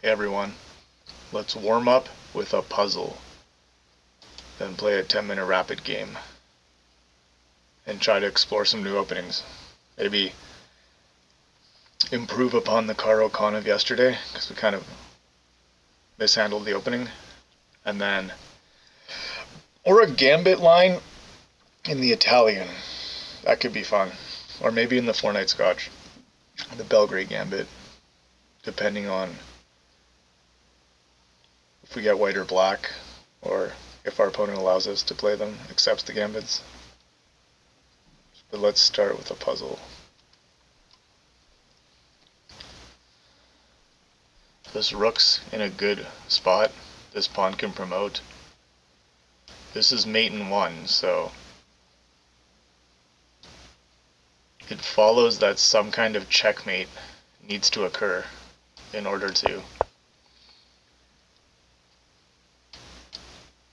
Hey everyone, let's warm up with a puzzle, then play a 10-minute rapid game, and try to explore some new openings. Maybe improve upon the Caro Con of yesterday, because we kind of mishandled the opening, and then, or a gambit line in the Italian. That could be fun. Or maybe in the 4-night Scotch, the Belgrade Gambit, depending on if we get white or black, or if our opponent allows us to play them, accepts the gambits. But let's start with a puzzle. This rook's in a good spot. This pawn can promote. This is mate in 1, so it follows that some kind of checkmate needs to occur in order to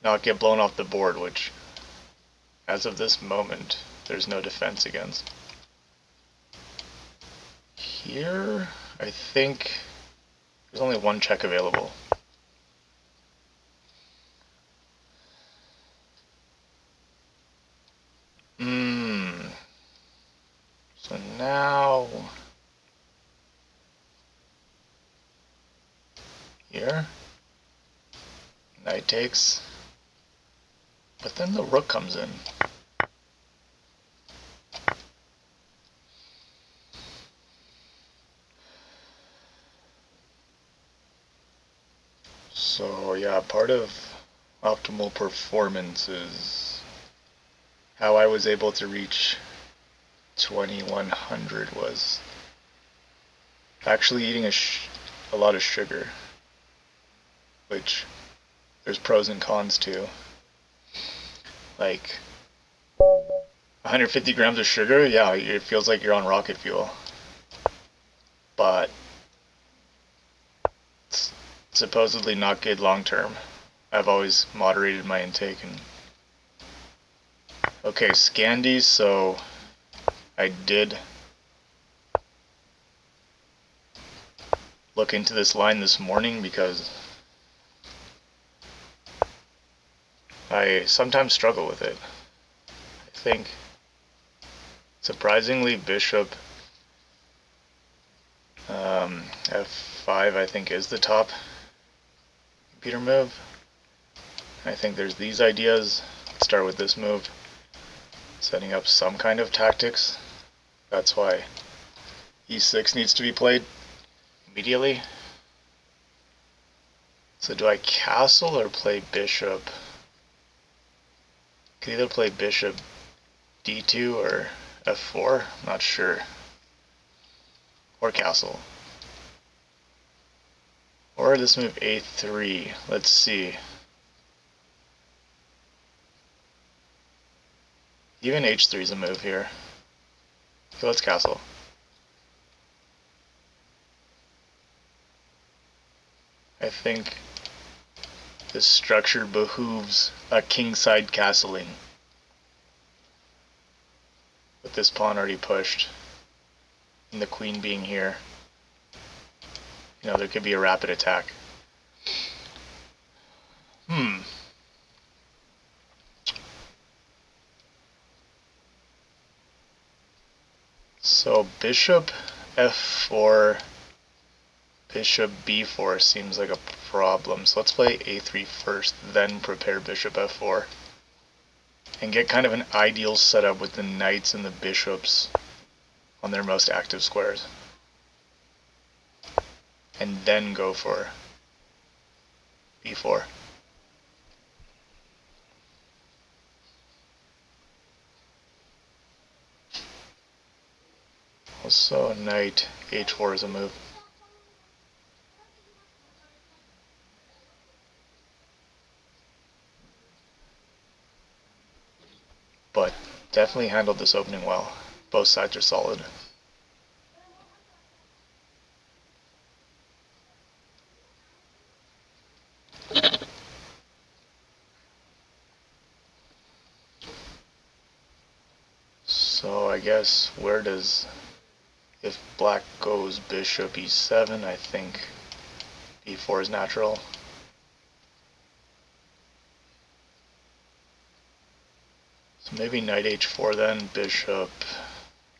not get blown off the board, which, as of this moment, there's no defense against. Here, I think there's only one check available. So now, here, knight takes, but then the rook comes in. So yeah, part of optimal performance is how I was able to reach 2100 was actually eating a lot of sugar, which there's pros and cons to. Like 150 grams of sugar, yeah, it feels like you're on rocket fuel, but it's supposedly not good long term. I've always moderated my intake. And okay, Scandies, so I did look into this line this morning because I sometimes struggle with it. I think surprisingly bishop f5 I think is the top computer move. I think there's these ideas. Let's start with this move, setting up some kind of tactics. That's why e6 needs to be played immediately. So do I castle or play bishop? I can either play bishop d2 or f4, I'm not sure. Or castle. Or this move a3, let's see. Even h3 is a move here. So let's castle. I think this structure behooves a kingside castling. With this pawn already pushed, and the queen being here, you know, there could be a rapid attack. So bishop f4, bishop b4 seems like a problem. So let's play a3 first, then prepare bishop f4. And get kind of an ideal setup with the knights and the bishops on their most active squares. And then go for b4. Also, knight h4 is a move. But definitely handled this opening well. Both sides are solid. So I guess where does, if black goes bishop e7, I think e4 is natural. So maybe knight h4 then, bishop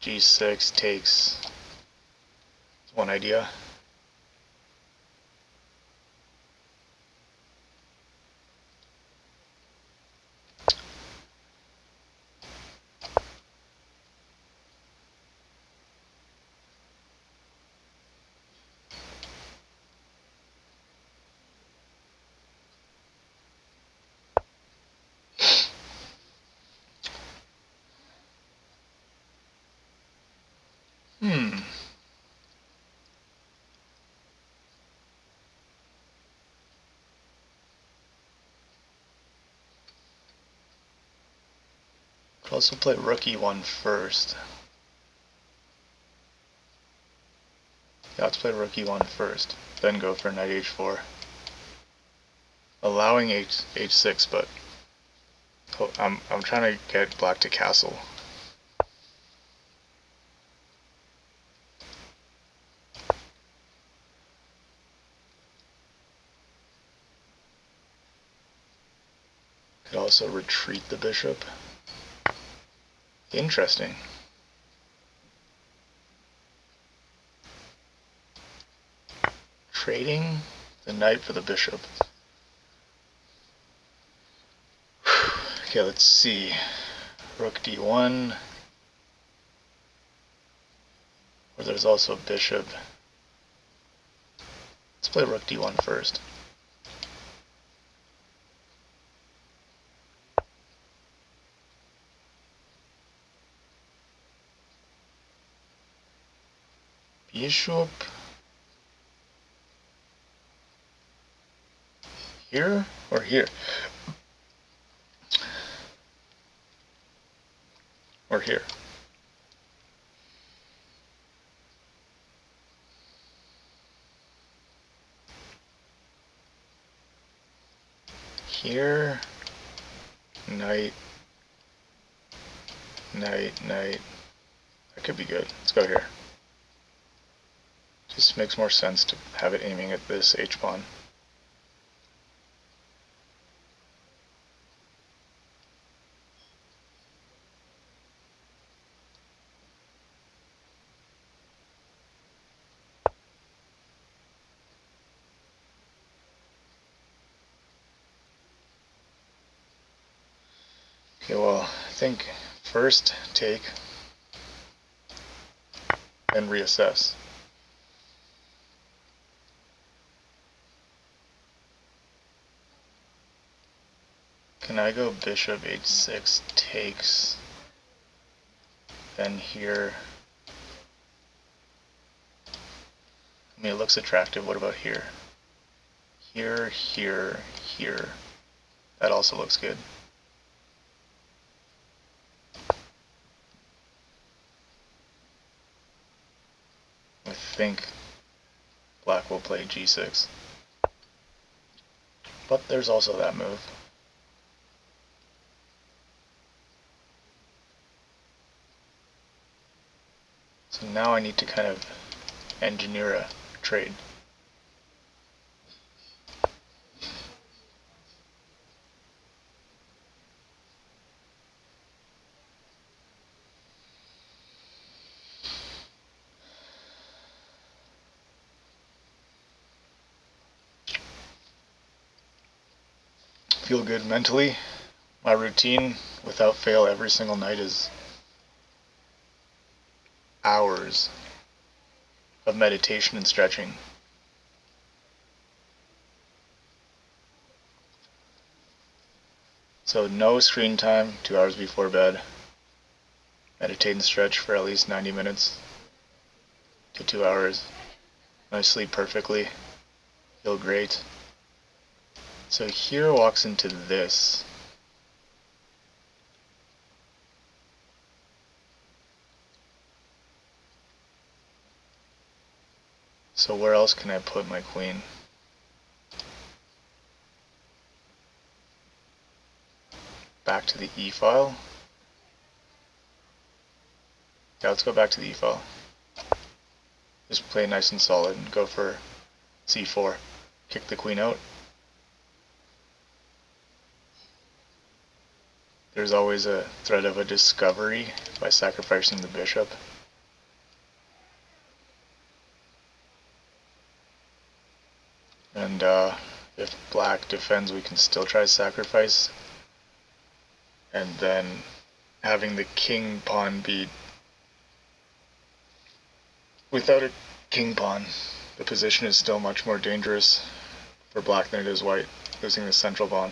g6 takes. That's one idea. Could also play rook e1 first. Yeah, let's play rook e1 first, then go for knight h4. Allowing h6, but I'm trying to get black to castle. Could also retreat the bishop. Interesting. Trading the knight for the bishop. Okay, let's see. Rook d1. Or there's also bishop. Let's play rook d1 first. Bishop here or here? Or here. Here, knight, knight, knight. That could be good. Let's go here. Just makes more sense to have it aiming at this h-pawn. Okay, well, I think first take, then reassess. Can I go bishop h6 takes, then here? I mean, it looks attractive. What about here? Here, here, here. That also looks good. I think black will play g6. But there's also that move. So now I need to kind of engineer a trade. Feel good mentally. My routine, without fail, every single night is hours of meditation and stretching. So no screen time, 2 hours before bed. Meditate and stretch for at least 90 minutes to 2 hours. I sleep perfectly. Feel great. So here walks into this. So where else can I put my queen? Back to the E file. Yeah, let's go back to the E file. Just play nice and solid and go for C4. kick the queen out. There's always a threat of a discovery by sacrificing the bishop. And if black defends, we can still try to sacrifice. And then having the king pawn be without a king pawn, the position is still much more dangerous for black than it is white, losing the central pawn.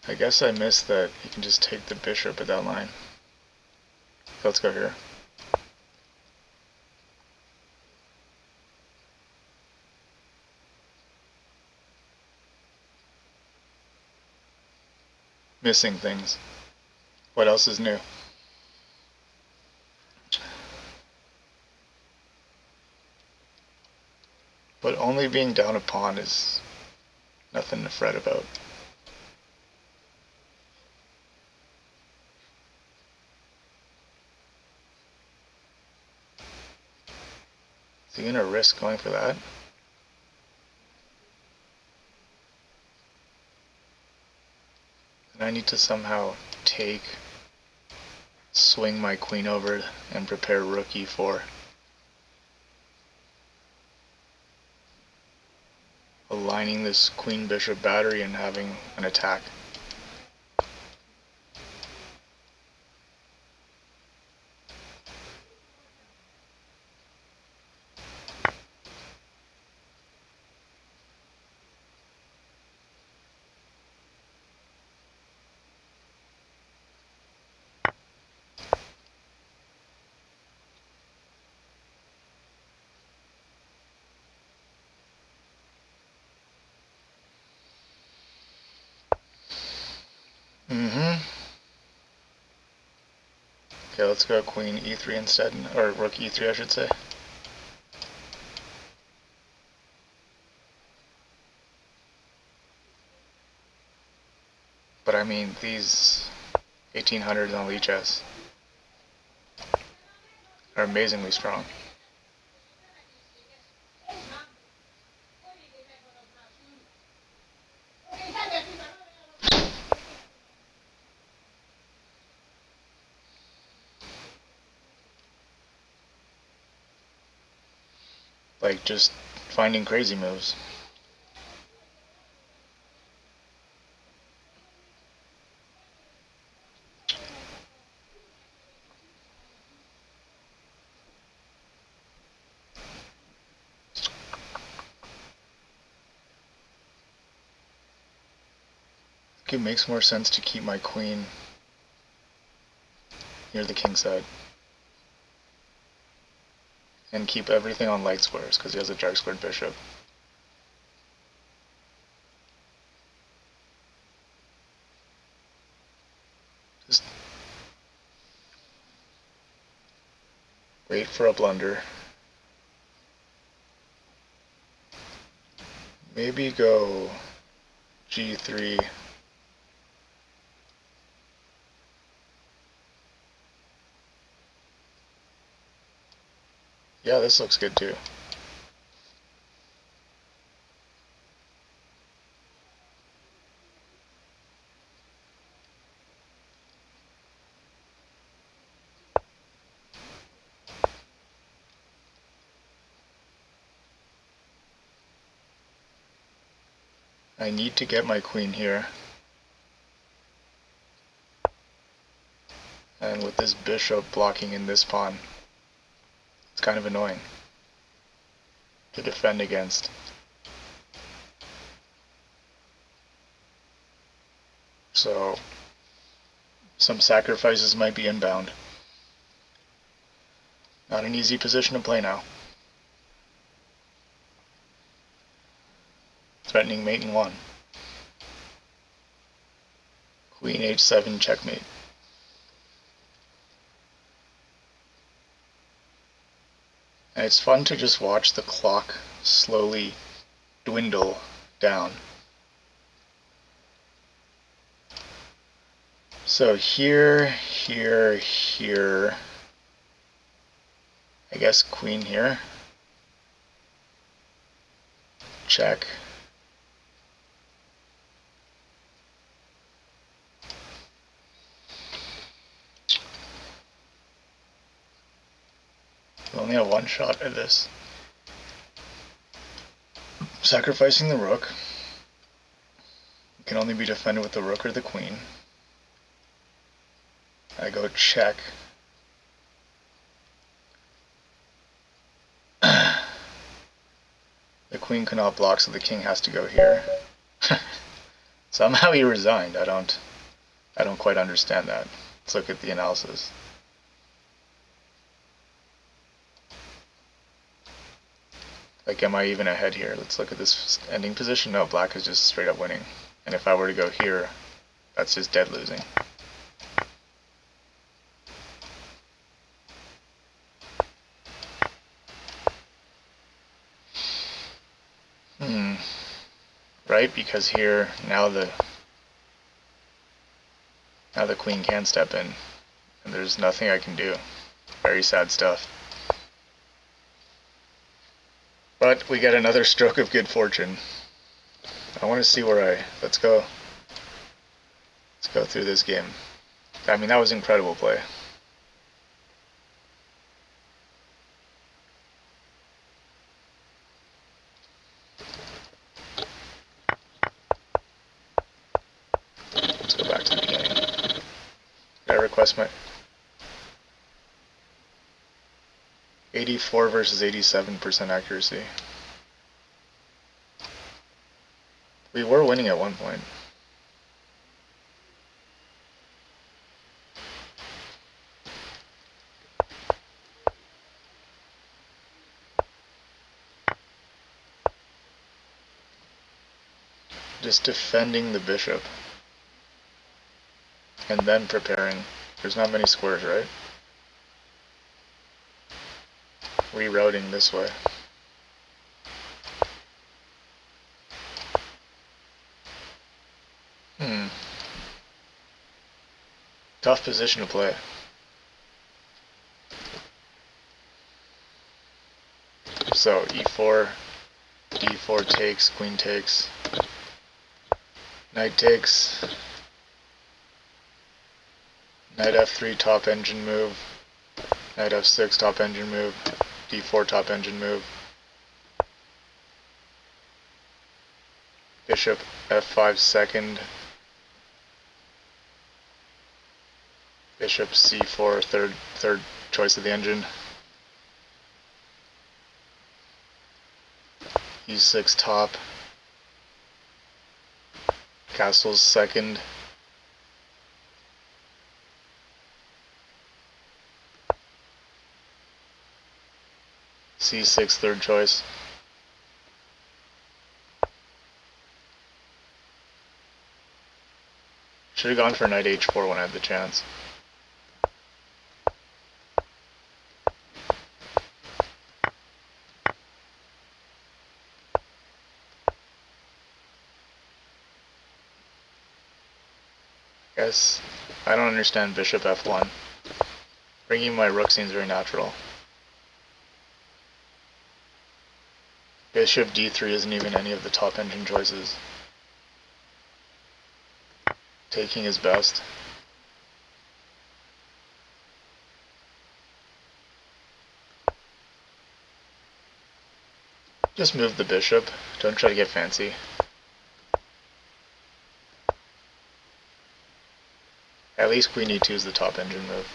I guess I missed that you can just take the bishop at that line. Let's go here. Missing things. What else is new? But only being down a pawn is nothing to fret about. Is he gonna risk going for that? And I need to somehow swing my queen over and prepare rook e4. Aligning this queen bishop battery and having an attack. Okay, let's go queen e3 instead, or rook e3 I should say. But I mean, these 1800s on Lichess are amazingly strong. Like, just finding crazy moves. I think it makes more sense to keep my queen near the king side. And keep everything on light squares, because he has a dark squared bishop. Just wait for a blunder. Maybe go g3. Yeah, this looks good too. I need to get my queen here. And with this bishop blocking in this pawn, it's kind of annoying to defend against. So some sacrifices might be inbound. Not an easy position to play now. Threatening mate in 1. Queen h7 checkmate. And it's fun to just watch the clock slowly dwindle down. So here, I guess queen here. Check. We only have one shot at this. Sacrificing the rook. It can only be defended with the rook or the queen. I go check. The queen cannot block, so the king has to go here. Somehow he resigned. I don't quite understand that. Let's look at the analysis. Like, am I even ahead here? Let's look at this ending position. No, black is just straight up winning. And if I were to go here, that's just dead losing. Right? Because here, now the queen can step in. And there's nothing I can do. Very sad stuff. But we get another stroke of good fortune. I want to see where let's go through this game. I mean, that was incredible play. Let's go back to the beginning. Did I request my 84 versus 87% accuracy? We were winning at one point. Just defending the bishop. And then preparing. There's not many squares, right? Rerouting this way. Tough position to play. So e4, d4 takes, queen takes, knight takes, knight f3 top engine move, knight f6 top engine move, d4 top engine move, bishop f5 second, bishop c4 third choice of the engine, e6 top, castles second, c6 third choice, should have gone for knight h4 when I had the chance. Guess I don't understand bishop f1. Bringing my rook seems very natural. Bishop d3 isn't even any of the top engine choices. Taking is best. Just move the bishop. Don't try to get fancy. At least queen e2 is the top engine move.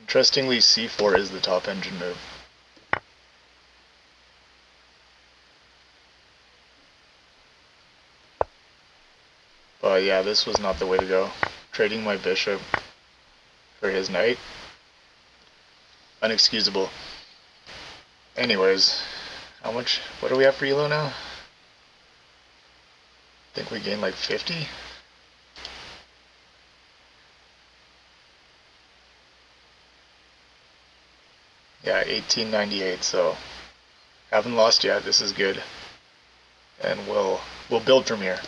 Interestingly, c4 is the top engine move. But yeah, this was not the way to go. Trading my bishop for his knight. Unexcusable. Anyways, how much? What do we have for ELO now? I think we gained like 50. Yeah, 1898. So haven't lost yet. This is good, and we'll build from here.